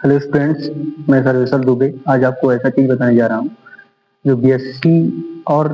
Hello students, मैं सर्वेश्वर दुबे आज आपको ऐसा चीज बताने जा रहा हूँ जो बीएससी और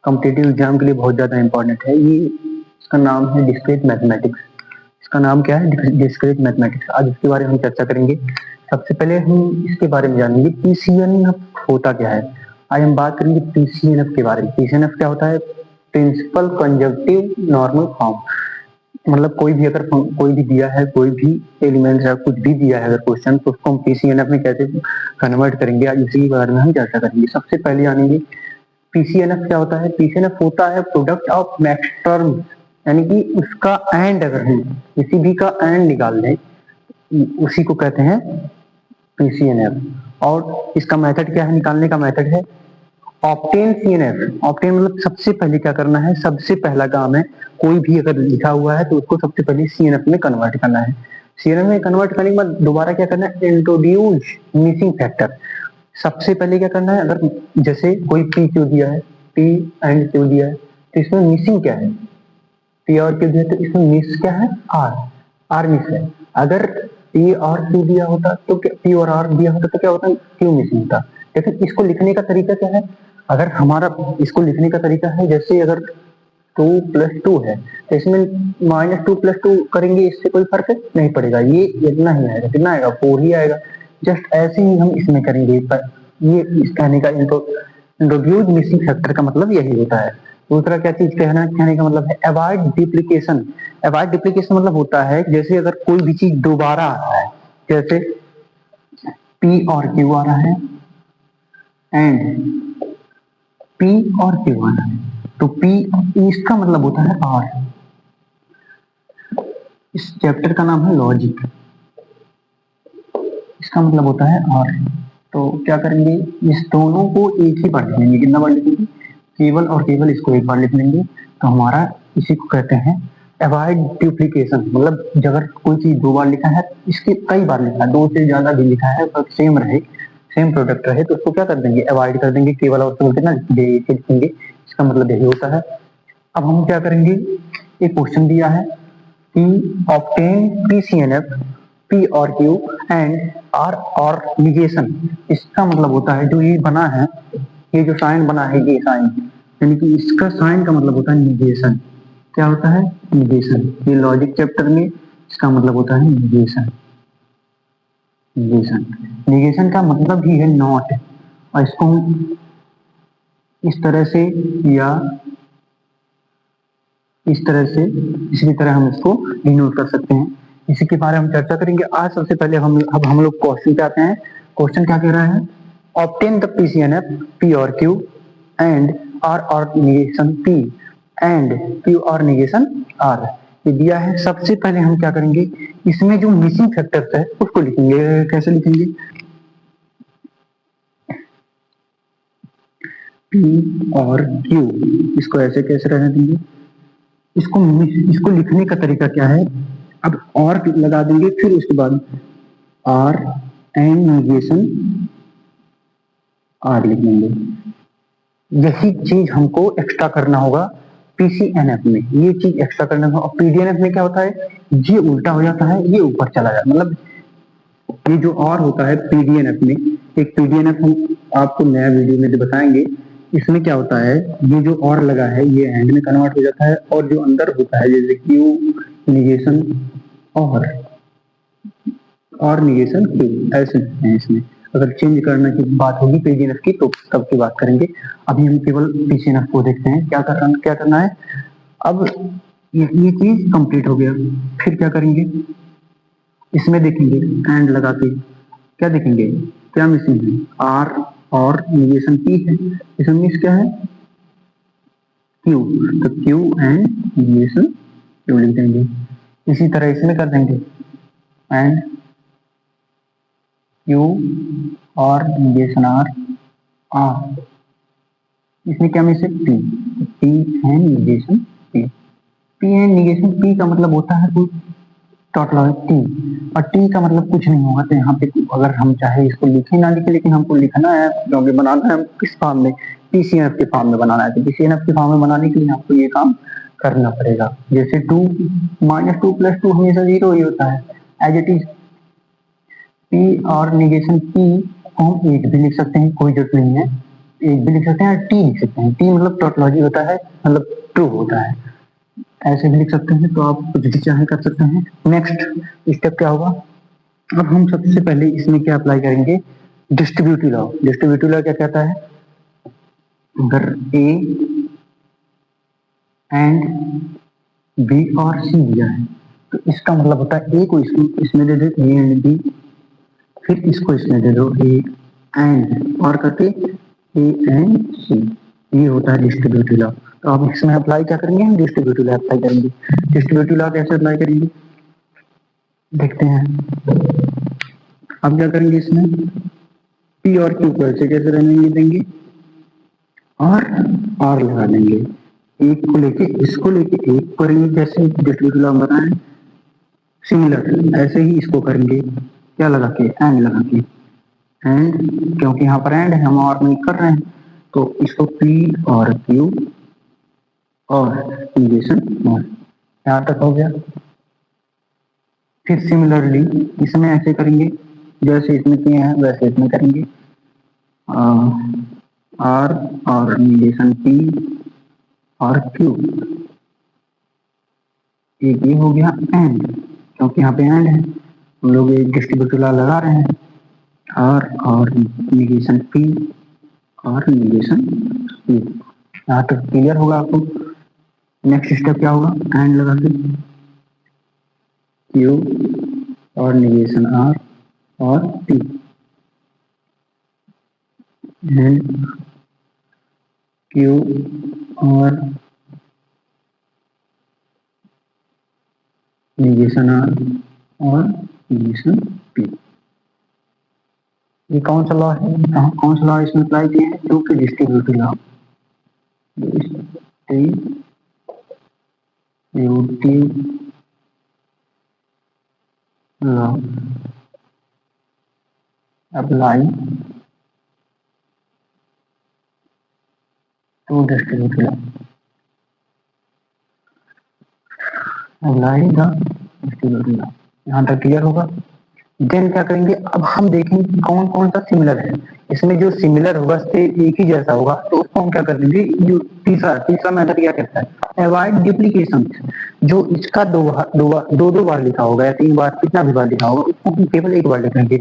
कॉम्पिटिटिव एग्जाम के लिए बहुत ज़्यादा इंपॉर्टेंट है। ये इसका नाम है डिस्क्रीट मैथमेटिक्स। इसका नाम क्या है? Discrete mathematics. आज इसके बारे में हम चर्चा करेंगे। सबसे पहले हम इसके बारे में जानेंगे पीसीएनएफ होता क्या है। आज हम बात करेंगे पीसीएनएफ के बारे में। पीसीएनएफ क्या होता है? Principal conjunctive normal form. मतलब कोई भी दिया है, कोई भी एलिमेंट है, कुछ भी दिया है अगर क्वेश्चन, तो उसको हम पीसीएनएफ में कैसे कन्वर्ट करेंगे, आज इसी के बारे में हम चर्चा करेंगे। सबसे पहले जानेंगे पीसीएनएफ क्या होता है। पीसीएनएफ होता है प्रोडक्ट ऑफ मैक्स टर्म, यानी कि उसका एंड अगर हम किसी भी का एंड निकाल लें उसी को कहते हैं पीसीएनएफ। और इसका मेथड क्या है? निकालने का मेथड है ऑप्टेन सीएनएफ। ऑप्टेन मतलब सबसे पहले क्या करना है, सबसे पहला काम है कोई भी अगर लिखा हुआ है तो उसको सबसे पहले सीएनएफ में कन्वर्ट करना है। सीएनएफ में कन्वर्ट करने के बाद दोबारा क्या करना है, इंट्रोड्यूस मिसिंग फैक्टर। सबसे पहले क्या करना है, अगर जैसे कोई पी क्यू दिया है, पी एंड क्यू दिया है, तो इसमें मिसिंग क्या है? पी और क्यू दिया है तो इसमें मिस क्या है? आर। आर मिस है। अगर पी और क्यू दिया होता तो पी और आर दिया होता तो क्या होता? क्यू मिसिंग होता। लेकिन इसको लिखने का तरीका क्या है? अगर हमारा इसको लिखने का तरीका है जैसे अगर 2+2 है तो इसमें -2+2 करेंगे, इससे कोई फर्क नहीं पड़ेगा, ये इतना ही आएगा। कितना आएगा? 4 ही आएगा। जस्ट ऐसे ही हम इसमें करेंगे। ये इस कहने का इंट्रोड्यूस मिसिंग फैक्टर का मतलब यही होता है। दूसरा क्या चीज कहने का मतलब है अवॉइड डुप्लीकेशन। अवॉइड डुप्लीकेशन मतलब होता है जैसे अगर कोई भी चीज दोबारा आता है, जैसे पी और क्यू आ रहा है एंड P और Q आना है, तो P इसका मतलब होता है R। इस चैप्टर का नाम है लॉजिक, इसका मतलब होता है R। तो क्या करेंगे, इस दोनों को एक ही बार लिख लेंगे। कितना बार लिखेंगे? केवल और केवल इसको एक बार लिख लेंगे। तो हमारा इसी को कहते हैं अवॉइड डुप्लीकेशन। मतलब अगर कोई चीज 2 बार लिखा है, इसके कई बार लिखा है, 2 से ज्यादा भी लिखा है पर सेम रहे, सेम प्रोडक्ट रहे, तो उसको क्या कर देंगे? अवॉइड कर देंगे। केवल और केवल कितना लिखेंगे? इसका मतलब यही होता है। अब हम क्या करेंगे, एक क्वेश्चन दिया है कि ऑब्टेन पीसीएनएफ पी और क्यू एंड आर और निगेशन। इसका मतलब होता है जो ये बना है, ये जो साइन बना है, ये साइन, यानी कि इसका साइन का मतलब होता है निगेशन। क्या होता है? निगेशन। ये लॉजिक चैप्टर में इसका मतलब होता है निगेशन। निगेशन, निगेशन का मतलब ही है नॉट। और इसको हम इस तरह से या इस तरह से, इसी तरह हम इसको डिनोट कर सकते हैं। इसी के बारे में हम चर्चा करेंगे आज। सबसे पहले हम लोग क्वेश्चन पे आते हैं। क्वेश्चन क्या कह रहा है? ऑब्टेन द पीसीएनएफ पी और क्यू एंड आर और निगेशन पी एंड क्यू और निगेशन आर, ये दिया है। सबसे पहले हम क्या करेंगे, इसमें जो मिसिंग फैक्टर्स है उसको लिखेंगे। कैसे लिखेंगे? पी और क्यू, इसको ऐसे कैसे रहने देंगे? इसको लिखने का तरीका क्या है? अब और लगा देंगे, फिर उसके बाद आर एंड निगेशन आर लिख देंगे। यही चीज हमको एक्स्ट्रा करना होगा पीसीएनएफ में, ये चीज एक्स्ट्रा करना होगा। और पीडीएनएफ में क्या होता है, ये उल्टा हो जाता है, ये ऊपर चला जाता है। मतलब ये जो और होता है पीडीएनएफ में, एक पीडीएनएफ हम आपको नया वीडियो में बताएंगे। इसमें क्या होता है, ये जो और लगा है ये एंड में कन्वर्ट हो जाता है, और जो अंदर होता है जैसे क्यू निगेशन और निगेशन क्यू, ऐसे है। इसमें अगर चेंज करने की बात होगी पीडीएनएफ की तो तब की बात करेंगे। अभी हम केवल पीसीएनएफ को देखते हैं क्या करना है। अब ये चीज कंप्लीट हो गया, फिर क्या करेंगे, इसमें देखेंगे एंड लगा के क्या देखेंगे, क्या मिसिंग है? आर और निगेशन पी है, इसमें मिस क्या है? क्यू। तो क्यू एंड निगेशन क्यू लिख देंगे। इसी तरह इसमें कर देंगे एंड क्यू और निगेशन आर आर, इसमें क्या मिस है? P. P and negation P. P and negation P का मतलब होता है टोटल टी, और टी का मतलब कुछ नहीं होगा। तो यहाँ पे अगर हम चाहे इसको लिखे ना लिखे, लेकिन हमको लिखना है क्योंकि बनाना है किस फॉर्म में, पीसीएनएफ के फॉर्म में बनाना है। तो पीसीएनएफ के फॉर्म में बनाने के लिए आपको ये काम करना पड़ेगा। जैसे 2 -2+2 हमेशा 0 ही होता है, एज इट इज पी और निगेशन पी को हम एक भी लिख सकते हैं, कोई जरूरत नहीं है, एक भी लिख सकते हैं, टी लिख सकते हैं। टी मतलब टोटोलॉजी होता है, मतलब ट्रू होता है, ऐसे भी लिख सकते हैं। तो आप कुछ भी चाहे कर सकते हैं। नेक्स्ट स्टेप क्या होगा, अब हम सबसे पहले इसमें क्या अप्लाई करेंगे, डिस्ट्रीब्यूटिव लॉ। डिस्ट्रीब्यूटिव लॉ क्या कहता है, अगर ए एंड बी और सी दिया है तो इसका मतलब होता है ए को इसमें दे दो, ए एंड बी, फिर इसको इसमें दे दो, ए एंड और करके ए एंड सी, ये होता है डिस्ट्रीब्यूटिव लॉ। तो अब इसमें अप्लाई क्या करेंगे, हम डिस्ट्रीब्यूटिव लॉ अप्लाई करेंगे। डिस्ट्रीब्यूटिव लॉ कैसे अप्लाई करेंगे देखते हैं। अब क्या करेंगे, इसमें पी और क्यू को ऐसे कैसे रहने देंगे, और लगा देंगे, एक को लेके इसको लेके एक करेंगे, जैसे डिस्ट्रीब्यूटिव लॉ बनाए सिमिलर ऐसे ही इसको करेंगे, क्या लगा के, एंड लगा के, एंड क्योंकि यहाँ पर एंड है, हम और नहीं कर रहे हैं, तो इसको पी और क्यू और निगेशन और, यहाँ तक हो गया। फिर सिमिलरली इसमें ऐसे करेंगे, जैसे इसमें किए हैं वैसे इसमें करेंगे, आर और निगेशन पी और क्यू, एक ये हो गया एंड, क्योंकि यहाँ पे एंड है, हम लोग एक डिस्ट्रीब्यूटिव लॉ लगा रहे हैं, आर और निगेशन पी और निगेशन पी। यहाँ तक क्लियर होगा आपको। नेक्स्ट स्टेप क्या होगा, एंड लगा के क्यू और निगेशन आर और पी, एंड क्यू और निगेशन आर और निगेशन पी। ये कौन सा लॉ है, कौन सा लॉ इसमें अप्लाई किया है, टू के distributive law, law apply to distributive law, apply the distributive law. यहाँ तक क्लियर होगा। देन क्या करेंगे, अब हम देखेंगे कौन कौन सा सिमिलर है। इसमें जो सिमिलर होगा एक ही जैसा होगा, तो उसको हम क्या कर देंगे, जो तीसरा मेथड क्या कहता है, अवॉइड डुप्लीकेशन। जो इसका दो बार लिखा होगा या 3 बार, कितना भी बार लिखा होगा, उसको हम केवल एक बार लिखेंगे।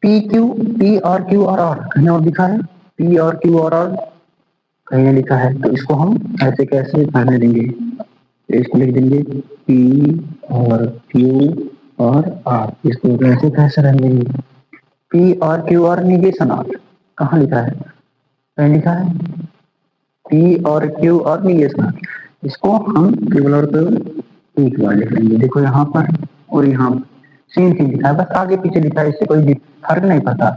पी और क्यू और कहीं और लिखा है, पी और क्यू और कहीं नहीं लिखा है, तो इसको हम ऐसे कैसे करने देंगे, इसको लिख देंगे पी और क्यू और आर, इसको कैसे कैसे रख देंगे, पी और क्यू और निगेशन आर, कहाँ लिखा है, कहीं लिखा है पी और क्यू और निगेशन आर, इसको हम केवल और केवल एक बार लिख लेंगे। देखो यहाँ पर और यहाँ सेम चीज लिखा है, बस आगे पीछे लिखा है, इससे कोई फर्क नहीं पड़ता।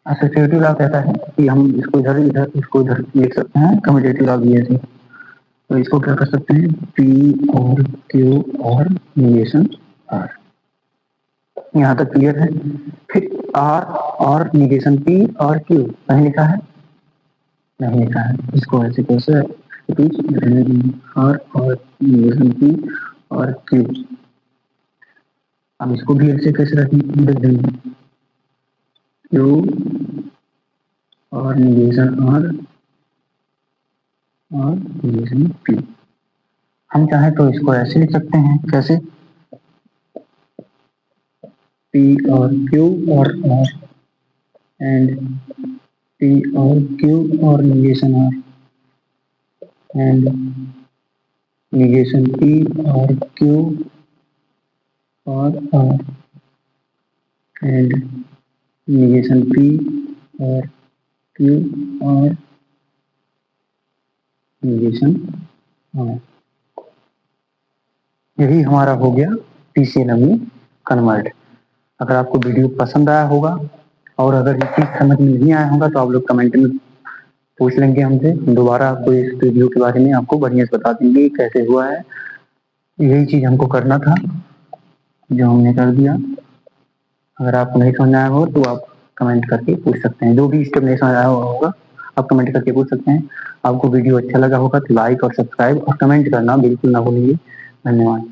एसोसिएटिव लॉ कहता है कि हम इसको इधर इसको इधर लिख सकते हैं, कम्यूटेटिव लॉ भी ऐसे, तो इसको क्या कर सकते हैं, पी और क्यू और निगेशन आर। यहाँ तक क्लियर है। फिर आर और निगेशन पी और क्यू कहीं लिखा है, नहीं लिखा है, इसको ऐसे कैसे आर और निगेशन पी और क्यू, अब इसको भी ऐसे कैसे रख देंगे, क्यू और निगेशन आर और निगेशन पी। हम चाहे तो इसको ऐसे लिख सकते हैं, कैसे, पी और क्यू और आर एंड पी और क्यू और negation R and negation P और क्यू और आर एंड निगेशन पी और क्यू और निगेशन आर। यही हमारा हो गया पीसीएलएम में कन्वर्ट। अगर आपको वीडियो पसंद आया होगा और अगर ये चीज समझ में नहीं आया होगा तो आप लोग कमेंट में पूछ लेंगे हमसे, दोबारा आपको इस वीडियो के बारे में आपको बढ़िया से बता देंगे कैसे हुआ है। यही चीज हमको करना था जो हमने कर दिया। अगर आपको नहीं समझ आया हो तो आप कमेंट करके पूछ सकते हैं, जो भी स्टेप नहीं समझ आया होगा आप कमेंट करके पूछ सकते हैं। आपको वीडियो अच्छा लगा होगा तो लाइक और सब्सक्राइब और कमेंट करना बिल्कुल ना भूलिए। धन्यवाद।